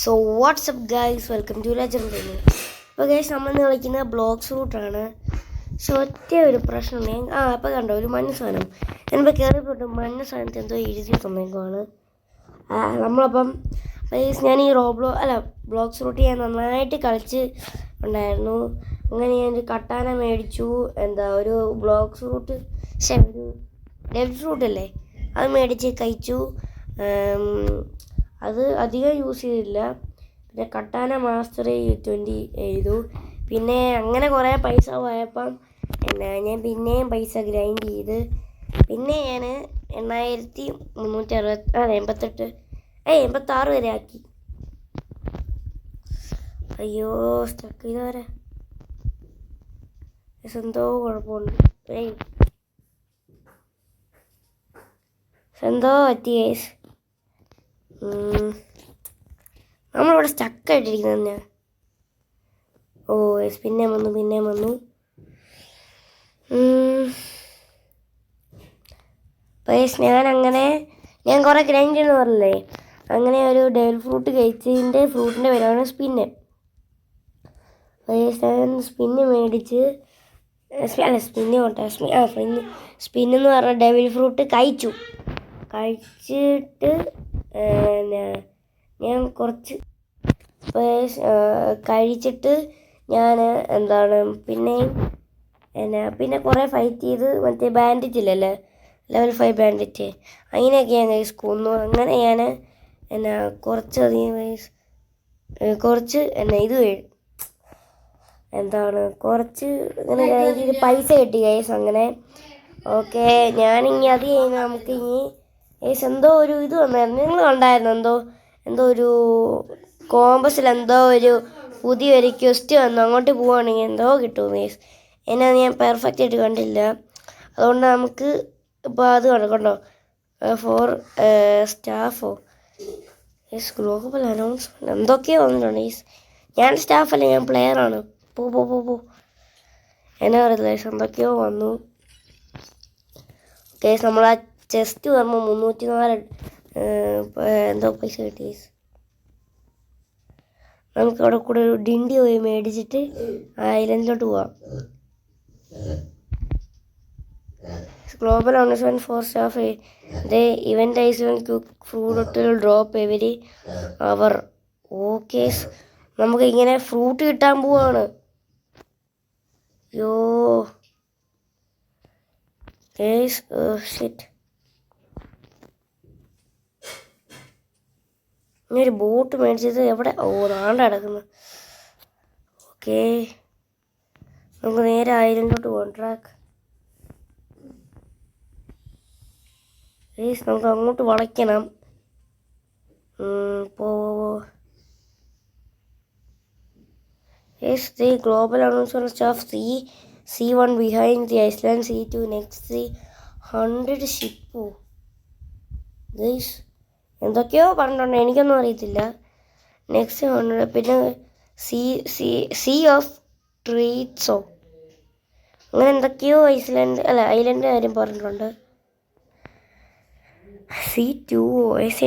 So what's up guys, welcome to legend gaming. ഇപ്പോൾ guys നമ്മൾ കളിക്കുന്നത് ബ്ലോക്സ് റൂട്ടാണ്. പക്ഷെ ഒറ്റ ഒരു പ്രശ്നം അപ്പോൾ കണ്ടോ, ഒരു മഞ്ഞ സാധനം ഞാനിപ്പോൾ കയറിപ്പോയിട്ട് മഞ്ഞ സാധനത്തിൽ എന്തോ എഴുതി തന്നേക്കുവാണ്. നമ്മളപ്പം ഗൈസ് ഞാൻ ഈ ബ്ലോക്സ് റൂട്ട് ഞാൻ നന്നായിട്ട് കളിച്ച് ഉണ്ടായിരുന്നു. അങ്ങനെ ഞാനൊരു കട്ടാന മേടിച്ചു. ഒരു ബ്ലോക്സ് റൂട്ട് ഒരു ഡെഡ് ഫ്രൂട്ടല്ലേ, അത് മേടിച്ച് കഴിച്ചു. അത് അധികം യൂസ് ചെയ്തില്ല. പിന്നെ കട്ടാന മാസ്റ്റർ 20 ചെയ്തു. പിന്നെ അങ്ങനെ കുറേ പൈസ പോയപ്പം ഞാൻ പിന്നെയും പൈസ ഗ്രൈൻഡ് ചെയ്ത് പിന്നെ ഞാൻ 86 വരെ ആക്കി. അയ്യോ, സ്റ്റക്ക് ചെയ്തവരെ എന്തോ കുഴപ്പമുണ്ട്. എന്തോ പറ്റി കേസ്, നമ്മളിവിടെ സ്റ്റക്കായിട്ടിരിക്കുന്നത് തന്നെ. ഓ യെസ്, പിന്നെ വന്നു. ഞാൻ കുറേ ഗ്രൈൻഡ് എന്ന് പറഞ്ഞില്ലേ, അങ്ങനെ ഒരു ഡെയിൽ ഫ്രൂട്ട് കഴിച്ചതിൻ്റെ ഫ്രൂട്ടിൻ്റെ പേരാണ് സ്പിന്ന്. ഞാൻ സ്പിന്ന് മേടിച്ച് സ്പിന്നെന്ന് പറഞ്ഞ ഡെവിൽ ഫ്രൂട്ട് കഴിച്ചിട്ട് ഞാൻ കുറച്ച് കഴിച്ചിട്ട് ഞാൻ പിന്നെ കുറേ ഫൈറ്റ് ചെയ്ത് മറ്റേ ബാൻഡിറ്റ് ഇല്ലല്ലേ, ലെവൽ 5 ബാൻഡിറ്റ്, അതിനൊക്കെ ഞാൻ കൊന്നു. അങ്ങനെ ഞാൻ കുറച്ചധികം കുറച്ച് കുറച്ച് ഇങ്ങനെ എനിക്ക് പൈസ കിട്ടി ഗൈസ്. അങ്ങനെ ഓക്കെ, ഞാനിനി അത് കഴിഞ്ഞ് നമുക്ക് ഇനി എന്തോ ഒരു ഇത് വന്നായിരുന്നു, നിങ്ങൾ കണ്ടായിരുന്നു? എന്തോ ഒരു കോമ്പസിൽ എന്തോ ഒരു പുതിയൊരു ക്വസ്റ്റ് വന്നു. അങ്ങോട്ട് പോവുകയാണെങ്കിൽ എന്തോ കിട്ടും മീൻസ്. എന്നത് ഞാൻ പെർഫെക്റ്റ് ആയിട്ട് കണ്ടില്ല. അതുകൊണ്ട് നമുക്ക് ഇപ്പോൾ അത് കണ്ടോ, ഫോർ സ്റ്റാഫോ ഗ്ലോബൽ അനൗൺസ്മെൻറ്റ് എന്തൊക്കെയോ വന്നിട്ടുണ്ട്. ഞാൻ സ്റ്റാഫല്ല, ഞാൻ പ്ലെയറാണ്. പോ എന്നാ പറയുന്നത്, എന്തൊക്കെയോ വന്നു കേസ്. നമ്മൾ ആ ചെസ്റ്റ് വരുമ്പോൾ 304 എന്തോ പൈസ കിട്ടി. നമുക്ക് അവിടെ കൂടെ ഒരു ഡിൻഡി പോയി മേടിച്ചിട്ട് ഐലൻഡിലോട്ട് പോവാം. Global announcement for staff, event ice fruit drop every hour. Okay, നമുക്ക് ഇങ്ങനെ ഫ്രൂട്ട് കിട്ടാൻ പോവാണ്. യോ ഷിറ്റ്, ഒരു ബോട്ട് മേടിച്ചത് എവിടെ? നാണ്ട കിടക്കുന്നു. ഓക്കെ, നമുക്ക് നേരെ ഐലൻഡിലോട്ട് പോകാം. ട്രാക്ക് നമുക്ക് അങ്ങോട്ട് വളയ്ക്കണം. The global announcement staff C1 behind the Iceland, C2 next, C100 ഷിപ്പോ ഗൈസ്. എന്തൊക്കെയോ പറഞ്ഞിട്ടുണ്ട്, എനിക്കൊന്നും അറിയത്തില്ല. നെക്സ്റ്റ് 100, പിന്നെ സീ ഓഫ് ട്രീറ്റ്സോ അങ്ങനെ എന്തൊക്കെയോ ഐലൻഡ് കാര്യം പറഞ്ഞിട്ടുണ്ട്. C2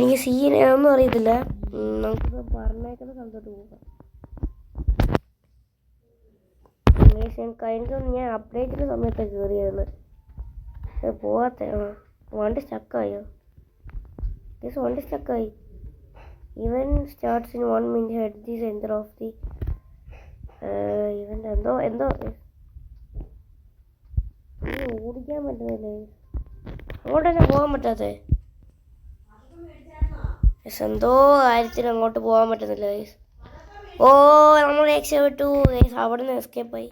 എനിക്ക് ഒന്നും അറിയത്തില്ല. നമുക്കിപ്പോൾ പറഞ്ഞേക്കുന്ന സ്ഥലത്തോട്ട് പോകാം. ഞാൻ അപ്ഡേറ്റിൻ്റെ സമയത്തൊക്കെ കയറിയായിരുന്നു, പോവാത്ത വണ്ടി സ്റ്റക്കായോ? വണ്ടി സ്റ്റക്കായി. ഇവൻ starts in 1 minute head the centre of the event. എന്തോ ഓടിക്കാൻ പറ്റുന്നില്ലേ, അങ്ങോട്ട് തന്നെ പോകാൻ പറ്റാത്തേ. എന്തോ കാര്യത്തിന് അങ്ങോട്ട് പോകാൻ പറ്റുന്നില്ല ഗൈസ്. നമ്മൾ രക്ഷപ്പെട്ടു ഗൈസ്, അവിടെ നിന്ന് എസ്കേപ്പായി.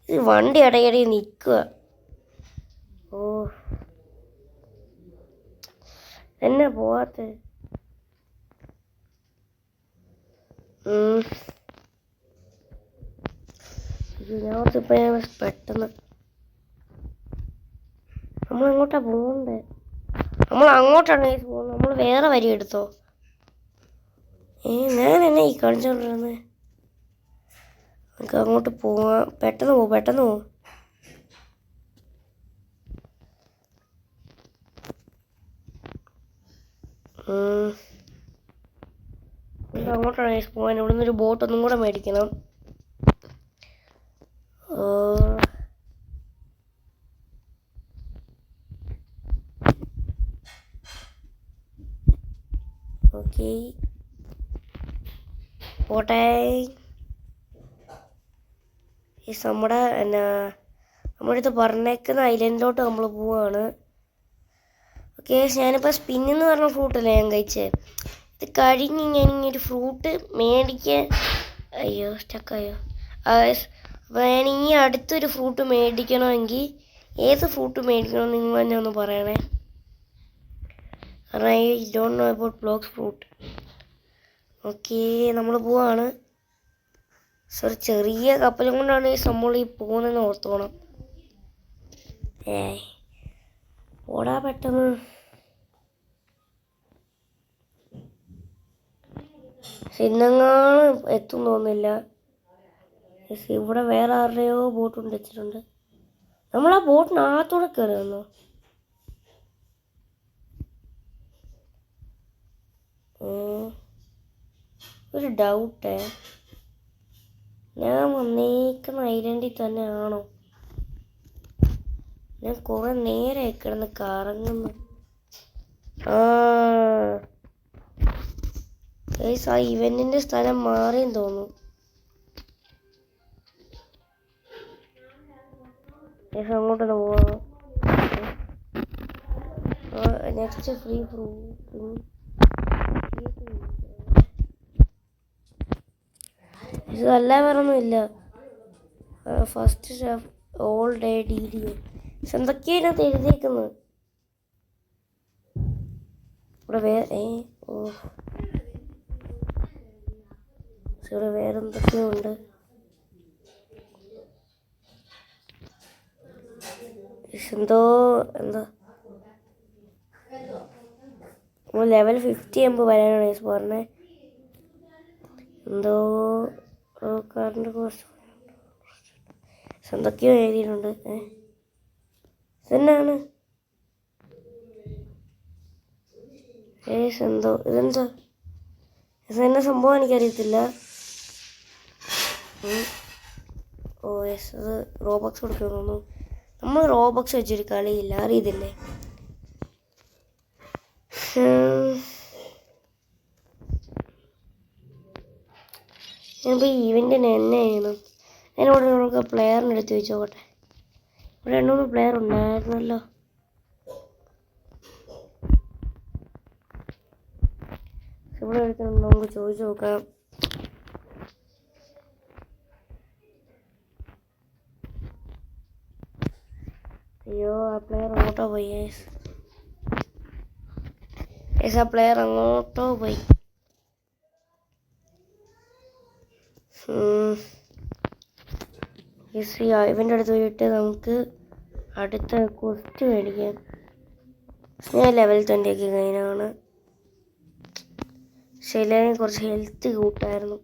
ഇത് വണ്ടി ഇടയ്ക്കിടെ നിൽക്കുക. എന്നാ പോവാത്ത? ഞാൻ പെട്ടെന്ന് നമ്മളെങ്ങോട്ടാ പോകണ്ടേ? നമ്മൾ അങ്ങോട്ടാണ് പോകുന്നത്. നമ്മൾ വേറെ വരി എടുത്തോ? ഞാൻ എന്നെ ഈ കാണിച്ചോണ്ടിരുന്നത്. നമുക്ക് അങ്ങോട്ട് പോവാം. പെട്ടെന്ന് പോ. അങ്ങോട്ടാണ് ഗൈസ് പോകാൻ. ഇവിടെ നിന്നൊരു ബോട്ട് ഒന്നും കൂടെ മേടിക്കണം. ഓക്കെ പോട്ടെ. നമ്മുടെ അടുത്ത് പറഞ്ഞേക്കുന്ന ഐലൻഡിലോട്ട് നമ്മൾ പോവാണ്. ഓക്കെ ഞാനിപ്പോൾ സ്പിന്നെന്ന് പറഞ്ഞ ഫ്രൂട്ടല്ലേ ഞാൻ കഴിച്ചത്. ഇത് കഴിഞ്ഞ് ഞാനിങ്ങൊരു ഫ്രൂട്ട് മേടിക്കാൻ അയ്യോ സ്റ്റക്കായോ. അപ്പോൾ ഞാൻ ഈ അടുത്തൊരു ഫ്രൂട്ട് മേടിക്കണമെങ്കിൽ ഏത് ഫ്രൂട്ട് മേടിക്കണമെന്ന് നിങ്ങൾ തന്നെ ഒന്ന് പറയണേ. കാരണം I don't know about blocks fruit. Okay നമ്മൾ പോവാണ്. സോറി ചെറിയ കപ്പലും കൊണ്ടാണ് ഈ നമ്മൾ ഈ പോകുന്നതെന്ന് ഓർത്തോണം. ഓടാ പെട്ടെന്ന്. സിന്നങ്ങാണ് എത്തും തോന്നുന്നില്ല. ഇവിടെ വേറെ ആരുടെയോ ബോട്ട് കൊണ്ട് വെച്ചിട്ടുണ്ട്. നമ്മൾ ആ ബോട്ടിനകത്തൂടെ കയറി വന്നു. ഒരു ഡൗട്ടേ, ഞാൻ വന്നേക്കുന്ന ഐലൻഡിൽ തന്നെ ആണോ? ഞാൻ കുറെ നേരമായി കിടന്ന് കറങ്ങുന്നു. ആ ഇവന്റിന്റെ സ്ഥലം മാറിയെന്ന് തോന്നുന്നു. അങ്ങോട്ടൊന്ന് പോവാം. Next free fruit. ഇതല്ല വേറൊന്നുമില്ല. ഫസ്റ്റ് ഷെഫ് ഓൾ ഡേ ഡീലിയോ എന്തൊക്കെയാണ് ഇതിനകത്ത് എഴുതിയേക്കുന്നത്. ഇവിടെ ഇവിടെ വേറെന്തൊക്കെയോ ഉണ്ട്. എന്താ ലെവൽ 50 ആകുമ്പോൾ വരാനാണ് പറഞ്ഞേ. എന്തോ കറണ്ട് കോസ്റ്റ് എന്തൊക്കെയോ എഴുതിയിട്ടുണ്ട്. ഇതെന്നാണ് ഇതെന്താ ഇതെന്നാ സംഭവം എനിക്കറിയത്തില്ല. ഓ യെസ് അത് റോബക്സ് കൊടുക്കാൻ തോന്നുന്നു. നമ്മൾ റോബക്സ് വെച്ചൊരു കളിയില്ല, അറിയത്തില്ലേ? ഞാനിപ്പോൾ ഈ ഈവൻറ്റിന് എന്നെ ചെയ്യണം. ഞാനിവിടെ നമുക്ക് പ്ലെയറിന് എടുത്ത് വെച്ചോട്ടെ. ഇവിടെ 2-3 പ്ലെയർ ഉണ്ടായിരുന്നല്ലോ. ഇവിടെ എടുക്കണം, നമുക്ക് ചോദിച്ചു നോക്കാം. അയ്യോ ആ പ്ലെയർ അങ്ങോട്ടോ പോയി. ആ പ്ലെയർ അങ്ങോട്ടോ പോയി. ഇവൻ്റെ അടുത്ത് പോയിട്ട് നമുക്ക് അടുത്ത ക്വസ്റ്റ് മേടിക്കാം. ഞാൻ ലെവൽ 20 ഒക്കെ കഴിഞ്ഞാണ്. പക്ഷെ എല്ലാവരും കുറച്ച് ഹെൽത്ത് കൂട്ടായിരുന്നു.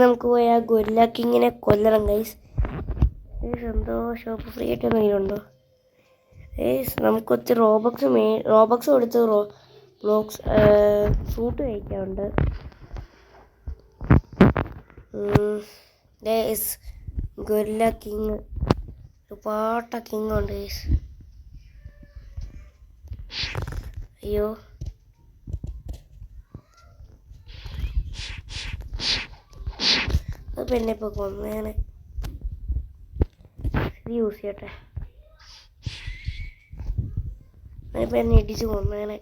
നമുക്ക് പോയി ആ ഗൊരില്ല കിങ്ങിനെ കൊല്ലണം ഗൈസ്. എന്തോ ഷോപ്പ് ഫ്രീ ആയിട്ട് എന്തെങ്കിലുണ്ടോ? നമുക്ക് ഒത്തിരി റോബക്സ് കൊടുത്ത് ബ്ലോക്സ് ഫ്രൂട്ട് കഴിക്കാറുണ്ട്. ഗൊരില്ല കിങ് ഒരുപാട്ട കിങ് ഉണ്ട് ഗൈസ്. അയ്യോ അതിപ്പോൾ എന്നെ ഇപ്പോൾ കൊന്നേനെ. ഇത് യൂസ് ചെയ്യട്ടെ. അതിപ്പോൾ എന്നെ ഇടിച്ച് കൊന്നേനെ.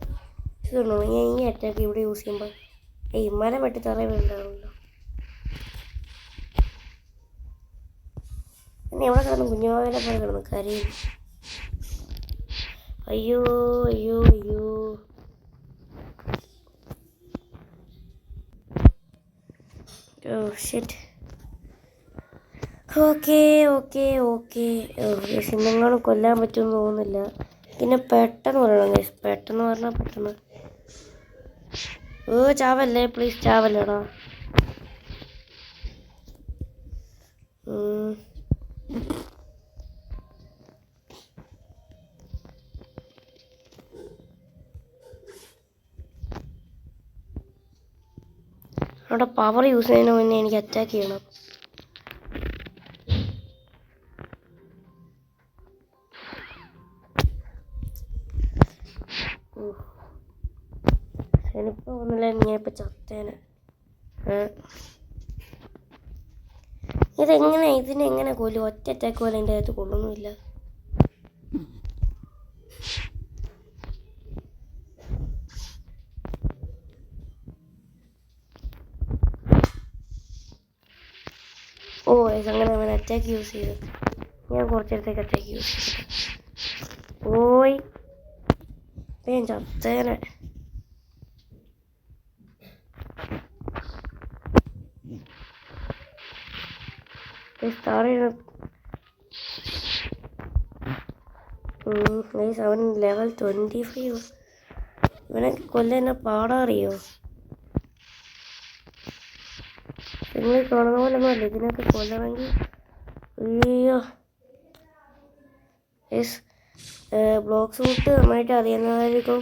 ഇതുണ്ടോ ഞാൻ ഈ അറ്റാക്ക് ഇവിടെ യൂസ് ചെയ്യുമ്പോൾ മരം വെട്ടി തറ വീണ്ടാണല്ലോ. എന്നെ എവിടെ കിടന്നു കുഞ്ഞുമാവേനെ പോലെ കിടന്നു കരയും. അയ്യോ അയ്യോ അയ്യോ ഓ ഷിറ്റ്. ഓക്കെ സിനിമകളും കൊല്ലാൻ പറ്റുമെന്ന് തോന്നുന്നില്ല. പിന്നെ പെട്ടെന്ന് പറയണം ഗൈസ്, പെട്ടെന്ന് പറഞ്ഞാൽ പെട്ടെന്ന്. ചാവല്ലേ പ്ലീസ്, ചാവല്ലേടാ. അവിടെ പവർ യൂസ് ചെയ്യുന്നതിന് മുന്നേ എനിക്ക് അറ്റാക്ക് ചെയ്യണം. എനിക്കിപ്പോൾ ഒന്നുമില്ല, ഞാനിപ്പോൾ ചത്തേനെ. ഇതിനെങ്ങനെ കൊല്ലും? ഒറ്റ അറ്റാക്ക് പോലെ എൻ്റെ അകത്ത് കൊള്ളൊന്നുമില്ല. ഓ അങ്ങനെ അവൻ അറ്റാക്ക് യൂസ് ചെയ്തു. ഞാൻ കുറച്ചിടത്തേക്ക് അറ്റാക്ക് യൂസ് ചെയ്തു. ഓയ് ഞാൻ ചത്തേനെ. അവൻ ലെവൽ 25. ഇവനെ കൊല്ലെന്നെ പാടാറിയോ? നിങ്ങൾ കാണുന്ന പോലെ അല്ല ഇതിനൊക്കെ കൊല്ലണമെങ്കിൽ. അയ്യോ യെസ്, ബ്ലോക്സ് തൊട്ട് നന്നായിട്ട് അറിയുന്നതായിരിക്കും.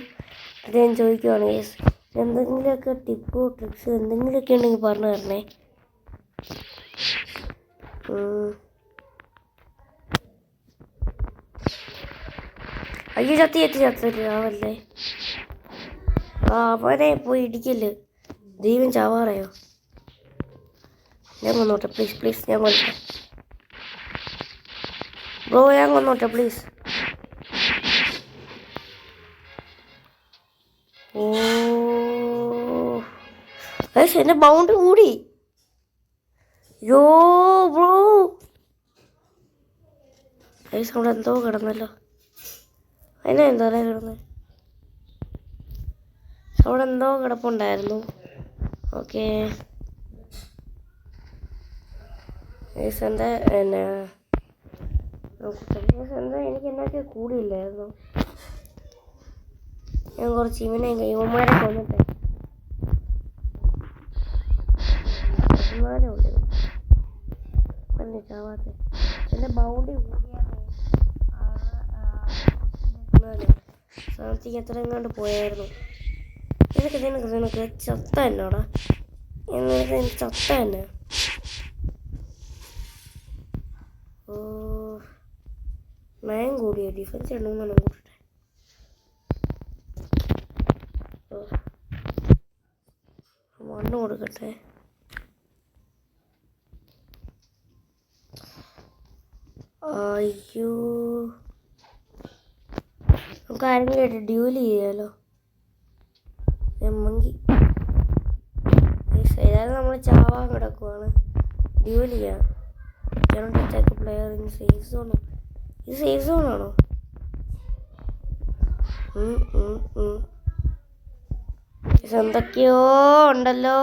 അത് ഞാൻ ചോദിക്കുവാണ്. യെസ്, എന്തെങ്കിലുമൊക്കെ ടിപ്പോ ട്രിക്സ് എന്തെങ്കിലുമൊക്കെ ഉണ്ടെങ്കിൽ പറഞ്ഞു തരണേ. അയ്യോ ചാവല്ലേ. അവനെ പോയി ഇടിക്കല്. ദൈവം ചാവാറയോ? ഞാൻ കൊന്നോട്ടെ പ്ലീസ്, ഞാൻ കൊല്ലട്ടെ ബ്രോ, ഞാൻ കൊന്നോട്ടെ പ്ലീസ്. ഓ എന്റെ ബൗണ്ട് കൂടി. യോ ബ്രോ, അവിടെ എന്തോ കിടന്നല്ലോ. അതിനെന്താ കിടന്നത്? അവിടെ എന്തോ കിടപ്പുണ്ടായിരുന്നു. ഓക്കെ എന്താ എന്നാ എനിക്ക് എന്നൊക്കെ കൂടിയില്ലായിരുന്നു. ഞാൻ കുറച്ച് ഇവന്മാരെ കൊന്നിട്ടെ. ചാവാത്ത എൻ്റെ ബൗണ്ടി കൂടിയാൽ എത്ര എങ്ങാണ്ട് പോയായിരുന്നു. നിനക്ക് ചത്ത എന്നോടാ, എനിക്ക് ചത്ത തന്നെ. ഓ നയം കൂടിയോ? ഡിഫൻസ് ഉണ്ടെന്ന് കൂട്ടട്ടെ. മണ്ണ് കൊടുക്കട്ടെ. അയ്യോ, നമുക്ക് ആരെങ്കിലും ഡ്യൂല് ചെയ്യാലോ. എമ്മങ്കി ഏതായാലും നമ്മൾ ചാവാൻ കിടക്കുവാണ്. ഡ്യൂല് ചെയ്യാം. പ്ലെയർ ഇൻ സേഫ് സോണോ? ഇത് സേഫ് സോണാണോ? എന്തൊക്കെയോ ഉണ്ടല്ലോ.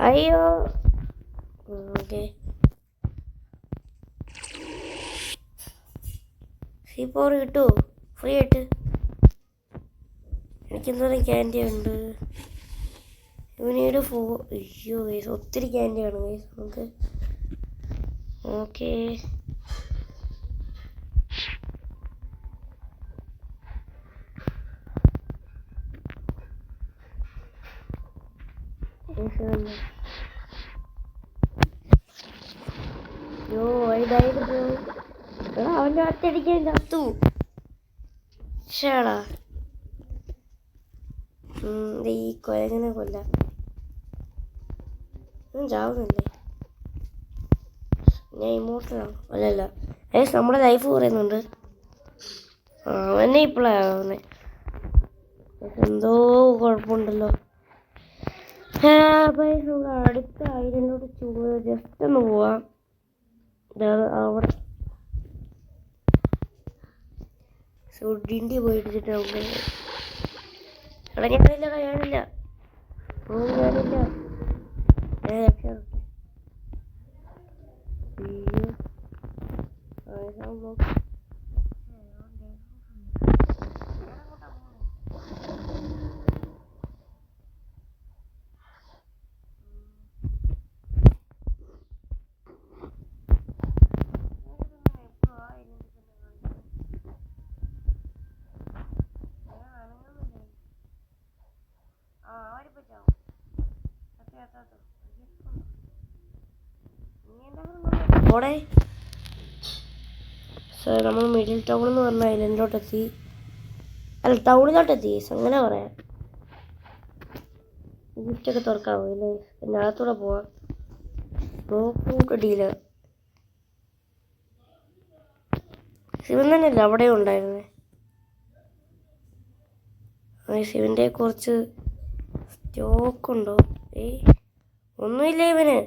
അയ്യോ ഓക്കെ, C4 കിട്ടുമോ ഫ്രീ ആയിട്ട്? എനിക്കെന്തോരം ക്യാൻഡി ഉണ്ട്. ഇവനൊരു അയ്യോ ഗൈസ്, ഒത്തിരി ക്യാൻഡിയാണ് ഗൈസ് നമുക്ക്. ഓക്കെ യോ ഇതായിരുന്നു. അവൻ്റെ ഒറ്റയടിക്കാൻ ചത്തു. ഷാടാ ഈ കൊയങ്ങനെ കൊല്ലാം. ചാവുന്നില്ലേ? ഞാൻ ഇമോഷണലാണ്. അല്ലല്ല നമ്മുടെ ലൈഫ് പറയുന്നുണ്ട്. അവനെ ഇപ്പോഴാണ് എന്തോ കുഴപ്പമുണ്ടല്ലോ. അടുത്ത ഐലൻഡിലോട്ട് ജസ്റ്റ് ഒന്ന് പോവാം. അവിടെ സുഡിൻ്റെ പോയി ഇടിച്ചിട്ട് നമുക്ക് ഞാനില്ല ഞാനില്ല ഓടെ സാർ നമ്മൾ മിഡിൽ ടൗൺ എന്ന് പറഞ്ഞ ഐലൻഡിലോട്ടെത്തി. അല്ല, ടൗണിലോട്ടെത്തി. അങ്ങനെ പറയാം. ഗിഫ്റ്റൊക്കെ തുറക്കാമോ? ഇല്ലേ, പിന്നെ അകത്തൂടെ പോവാം. നോക്കൂട്ട് ഡീലർ ശിവൻ തന്നെയല്ല അവിടെ ഉണ്ടായിരുന്നേ. ശിവൻ്റെ കുറച്ച് സ്റ്റോക്കുണ്ടോ? ഒന്നുമില്ല, ഇവന്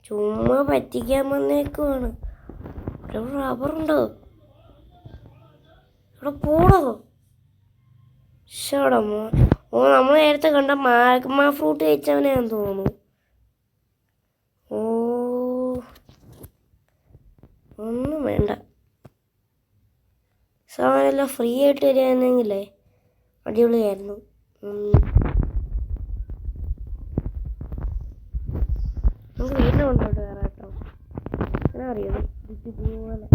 ചുമ്മാ പറ്റിക്കാൻ വന്നേക്കുവാണ്. ഇവിടെ റബ്ബറുണ്ടോ? ഇവിടെ പോടോ. ഷോടാ നമ്മൾ നേരത്തെ കണ്ട മാഗ്മ ഫ്രൂട്ട് കഴിച്ചവനെയാന്ന് തോന്നുന്നു. ഒന്നും വേണ്ട. സാധനമെല്ലാം ഫ്രീ ആയിട്ട് തരികയാണെങ്കിലേ അടിപൊളിയായിരുന്നു. നമുക്ക് വീടിനെ കൊണ്ടോട്ട് കയറാം കേട്ടോ. അങ്ങനെ അറിയോ ഇതുപോലെ.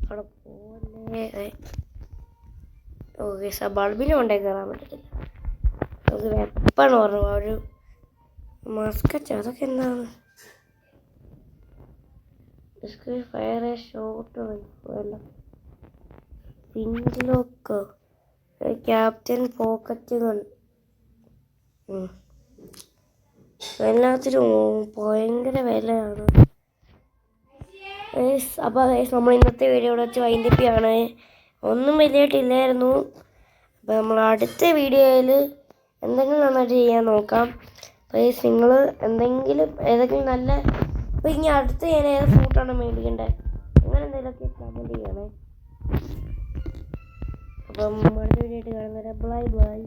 അവിടെ പോലെ ഓക്കെ. ബൾബിന് കൊണ്ടേ കയറാൻ പറ്റത്തില്ല. നമുക്ക് വെപ്പാണ് പറഞ്ഞു. ഒരു മസ്കറ്റ്, അതൊക്കെ എന്താണ്? ഫയർ ഷോട്ട് പിഞ്ചിലൊക്കെ ക്യാപ്റ്റൻ പോക്കറ്റ് ഗൺ എല്ലാത്തിനും ഭയങ്കര വിലയാണ്. അപ്പോൾ നമ്മൾ ഇന്നത്തെ വീഡിയോ ഇവിടെ വെച്ച് വൈൻഡപ്പിയാണ്. ഒന്നും വലിയായിട്ടില്ലായിരുന്നു. അപ്പോൾ നമ്മൾ അടുത്ത വീഡിയോയിൽ എന്തെങ്കിലും നന്നായിട്ട് ചെയ്യാൻ നോക്കാം. അപ്പോൾ നിങ്ങൾ എന്തെങ്കിലും ഏതെങ്കിലും നല്ല, അപ്പോൾ ഇനി അടുത്ത് ഞാൻ ഏത് ഫ്രൂട്ടാണ് മേടിക്കേണ്ടത് അങ്ങനെ എന്തെങ്കിലുമൊക്കെ കമൻറ്റ് ചെയ്യണേ. അപ്പം അടുത്ത വീഡിയോ ആയിട്ട് കാണുന്നവരെ ബൈ.